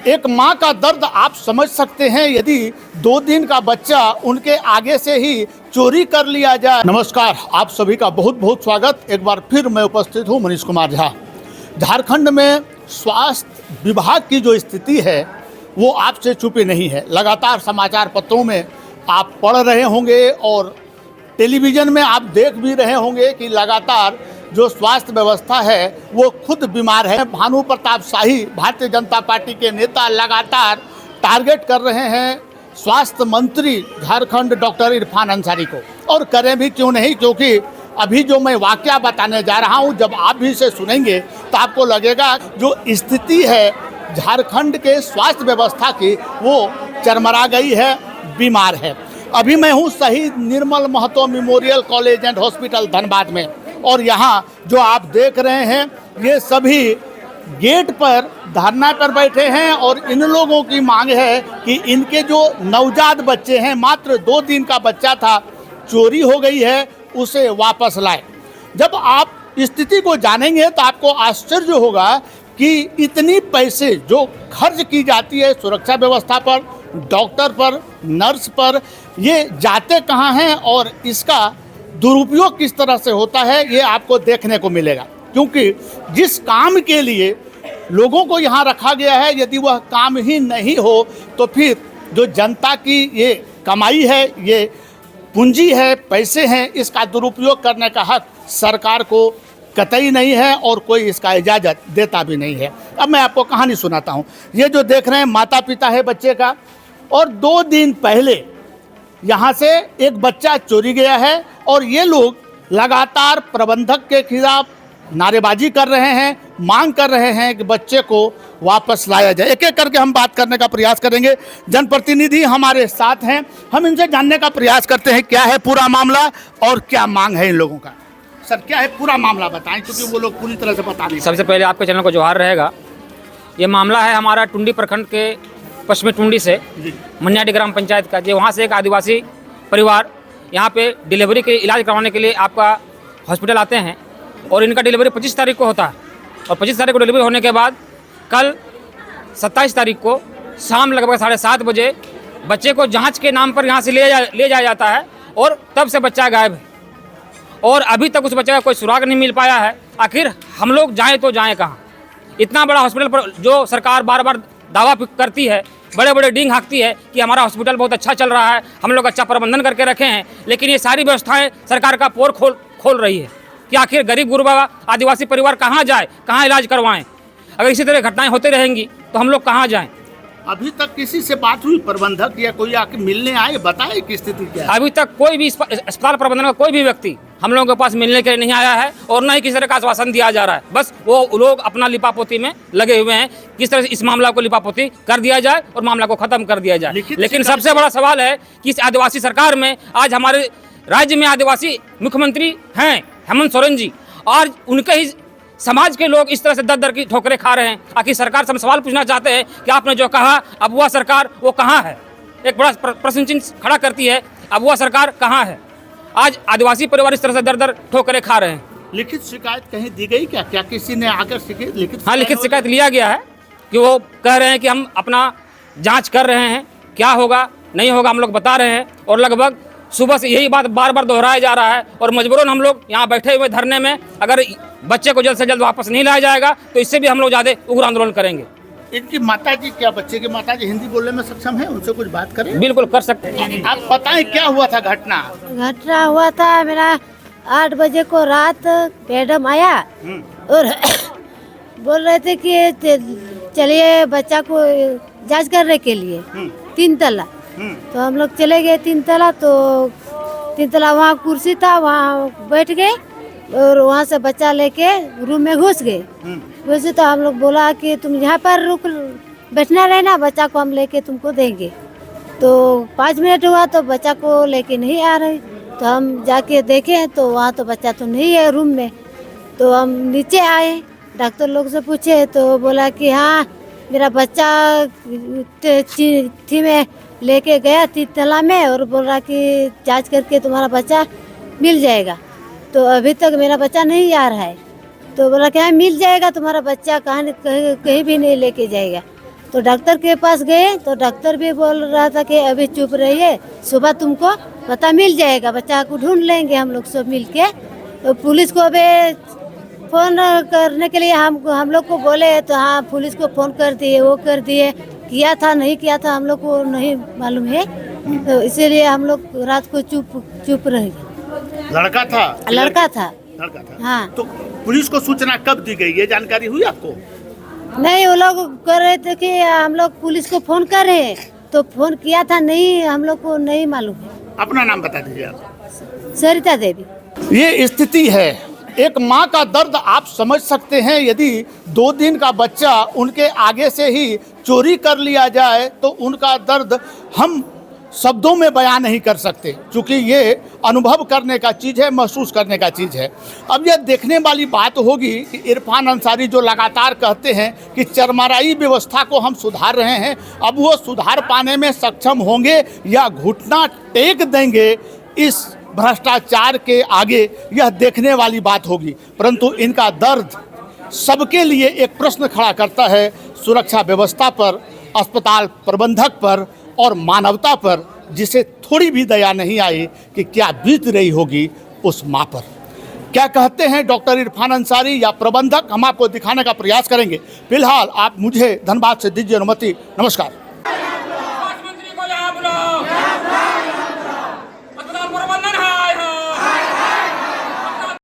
एक माँ का दर्द आप समझ सकते हैं यदि 2 दिन का बच्चा उनके आगे से ही चोरी कर लिया जाए। नमस्कार, आप सभी का बहुत बहुत स्वागत। एक बार फिर मैं उपस्थित हूँ मनीष कुमार झा। झारखंड में स्वास्थ्य विभाग की जो स्थिति है वो आपसे छुपी नहीं है। लगातार समाचार पत्रों में आप पढ़ रहे होंगे और टेलीविज़न में आप देख भी रहे होंगे कि लगातार जो स्वास्थ्य व्यवस्था है वो खुद बीमार है। भानु प्रताप शाही भारतीय जनता पार्टी के नेता लगातार टारगेट कर रहे हैं स्वास्थ्य मंत्री झारखंड डॉक्टर इरफान अंसारी को, और करें भी क्यों नहीं, क्योंकि अभी जो मैं वाकया बताने जा रहा हूं जब आप भी इसे सुनेंगे तो आपको लगेगा जो स्थिति है झारखंड के स्वास्थ्य व्यवस्था की वो चरमरा गई है, बीमार है। अभी मैं हूं Shaheed Nirmal Mahato memorial college and hospital Dhanbad में, और यहाँ जो आप देख रहे हैं ये सभी गेट पर धरना पर बैठे हैं और इन लोगों की मांग है कि इनके जो नवजात बच्चे हैं, मात्र 2 दिन का बच्चा था, चोरी हो गई है, उसे वापस लाए। जब आप स्थिति को जानेंगे तो आपको आश्चर्य होगा कि इतनी पैसे जो खर्च की जाती है सुरक्षा व्यवस्था पर, डॉक्टर पर, नर्स पर, ये जाते कहाँ हैं और इसका दुरुपयोग किस तरह से होता है ये आपको देखने को मिलेगा। क्योंकि जिस काम के लिए लोगों को यहाँ रखा गया है, यदि वह काम ही नहीं हो तो फिर जो जनता की ये कमाई है, ये पूंजी है, पैसे हैं, इसका दुरुपयोग करने का हक सरकार को कतई नहीं है और कोई इसका इजाज़त देता भी नहीं है। अब मैं आपको कहानी सुनाता हूँ। ये जो देख रहे हैं माता पिता है बच्चे का, और 2 दिन पहले यहाँ से एक बच्चा चोरी गया है और ये लोग लगातार प्रबंधक के खिलाफ नारेबाजी कर रहे हैं, मांग कर रहे हैं कि बच्चे को वापस लाया जाए। एक एक करके हम बात करने का प्रयास करेंगे। जनप्रतिनिधि हमारे साथ हैं, हम इनसे जानने का प्रयास करते हैं क्या है पूरा मामला और क्या मांग है इन लोगों का। सर, क्या है पूरा मामला बताएं, क्योंकि वो लोग पूरी तरह से बता नहीं। सबसे पहले आपके चैनल को जोहार रहेगा। ये मामला है हमारा टुंडी प्रखंड के पश्चिमी टुंडी से मनियाडी ग्राम पंचायत का। जो वहाँ से एक आदिवासी परिवार यहाँ पे डिलीवरी के इलाज करवाने के लिए आपका हॉस्पिटल आते हैं, और इनका डिलीवरी 25 तारीख को होता है, और 25 तारीख को डिलीवरी होने के बाद कल 27 तारीख को शाम लगभग 7:30 बजे बच्चे को जांच के नाम पर यहाँ से ले जाया जाता है, और तब से बच्चा गायब है और अभी तक उस बच्चे का कोई सुराग नहीं मिल पाया है। आखिर हम लोग जाएँ तो जाएँ कहाँ? इतना बड़ा हॉस्पिटल पर जो सरकार बार बार दावा करती है, बड़े बड़े डींग हाँकती है कि हमारा हॉस्पिटल बहुत अच्छा चल रहा है, हम लोग अच्छा प्रबंधन करके रखे हैं, लेकिन ये सारी व्यवस्थाएं सरकार का पोर खोल रही है कि आखिर गरीब गुरबा आदिवासी परिवार कहाँ जाए, कहाँ इलाज करवाएं। अगर इसी तरह घटनाएं होती रहेंगी तो हम लोग कहाँ जाएं। अभी तक किसी से बात हुई, प्रबंधक या कोई आके मिलने आए, बताए कि स्थिति क्या है? अभी तक कोई भी अस्पताल प्रबंधन का कोई भी व्यक्ति हम लोगों के पास मिलने के लिए नहीं आया है, और न ही किसी तरह का आश्वासन दिया जा रहा है। बस वो लोग अपना लिपापोती में लगे हुए हैं, किस तरह से इस मामला को लिपापोती कर दिया जाए और मामला को खत्म कर दिया जाए। लेकिन सबसे बड़ा सवाल है कि इस आदिवासी सरकार में आज हमारे राज्य में आदिवासी मुख्यमंत्री हैं हेमंत सोरेन जी, और उनके ही समाज के लोग इस तरह से दर की ठोकरें खा रहे हैं। आखिर सरकार से हम सवाल पूछना चाहते हैं कि आपने जो कहा अब वह सरकार वो कहाँ है? एक बड़ा प्रश्न चिन्ह खड़ा करती है, अब वह सरकार कहाँ है? आज आदिवासी परिवार इस तरह से दर ठोकरें खा रहे हैं। लिखित शिकायत कहीं दी गई क्या? क्या किसी ने आकर लिखित? हाँ, लिखित शिकायत लिया गया है कि वो कह रहे हैं कि हम अपना जाँच कर रहे हैं, क्या होगा नहीं होगा हम लोग बता रहे हैं, और लगभग सुबह से यही बात बार बार दोहराया जा रहा है। और मजबूरन हम लोग यहाँ बैठे हुए धरने में, अगर बच्चे को जल्द से जल्द वापस नहीं लाया जाएगा तो इससे भी हम लोग ज़्यादा उग्र आंदोलन करेंगे। इनकी माताजी, क्या बच्चे की माताजी हिंदी बोलने में सक्षम है? उनसे कुछ बात करें? बिल्कुल कर सकते हैं। आप बताएं क्या हुआ था घटना? घटना हुआ था मेरा 8 बजे को रात मैडम आया और बोल रहे थे कि चलिए बच्चा को जांच करने के लिए 3 तला। तो हम लोग चले गए 3 तला। तो 3 तला वहाँ कुर्सी था, वहाँ बैठ गए और वहाँ से बच्चा लेके रूम में घुस गए। वैसे तो हम लोग बोला कि तुम यहाँ पर बैठना रहना, बच्चा को हम लेके तुमको देंगे। तो 5 मिनट हुआ तो बच्चा को लेके नहीं आ रहे, तो हम जाके देखे तो वहाँ तो बच्चा तो नहीं है रूम में। तो हम नीचे आए, डॉक्टर लोग से पूछे तो बोला कि हाँ मेरा बच्चा थी में लेके गया 3 तला में, और बोल रहा कि जांच करके तुम्हारा बच्चा मिल जाएगा। तो अभी तक मेरा बच्चा नहीं आ रहा है। तो बोला कि हाँ मिल जाएगा तुम्हारा बच्चा, कहीं भी नहीं लेके जाएगा। तो डॉक्टर के पास गए तो डॉक्टर भी बोल रहा था कि अभी चुप रहिए, सुबह तुमको पता मिल जाएगा, बच्चा को ढूंढ लेंगे हम लोग सब मिल के। तो पुलिस को भी फ़ोन करने के लिए हम लोग को बोले, तो हाँ पुलिस को फ़ोन कर दिए, वो कर दिए, किया था नहीं किया था हम लोग को नहीं मालूम है। तो इसीलिए हम लोग रात को चुप रह गए। लड़का था? लड़का था। लड़का था। हाँ। तो पुलिस को सूचना कब दी गई, ये जानकारी हुई आपको? नहीं, वो लोग कर रहे थे कि हम लोग पुलिस को फ़ोन कर रहे हैं, तो फ़ोन किया था नहीं, हम लोग को नहीं मालूम है। अपना नाम बता दीजिए आप। सरिता देवी। ये स्थिति है, एक माँ का दर्द आप समझ सकते हैं। यदि 2 दिन का बच्चा उनके आगे से ही चोरी कर लिया जाए तो उनका दर्द हम शब्दों में बयान नहीं कर सकते, क्योंकि ये अनुभव करने का चीज़ है, महसूस करने का चीज़ है। अब यह देखने वाली बात होगी कि इरफान अंसारी जो लगातार कहते हैं कि चरमराई व्यवस्था को हम सुधार रहे हैं, अब वो सुधार पाने में सक्षम होंगे या घुटना टेक देंगे इस भ्रष्टाचार के आगे, यह देखने वाली बात होगी। परंतु इनका दर्द सबके लिए एक प्रश्न खड़ा करता है, सुरक्षा व्यवस्था पर, अस्पताल प्रबंधक पर और मानवता पर, जिसे थोड़ी भी दया नहीं आई कि क्या बीत रही होगी उस माँ पर। क्या कहते हैं डॉक्टर इरफान अंसारी या प्रबंधक, हम आपको दिखाने का प्रयास करेंगे। फिलहाल आप मुझे धनबाद से दीजिए अनुमति। नमस्कार।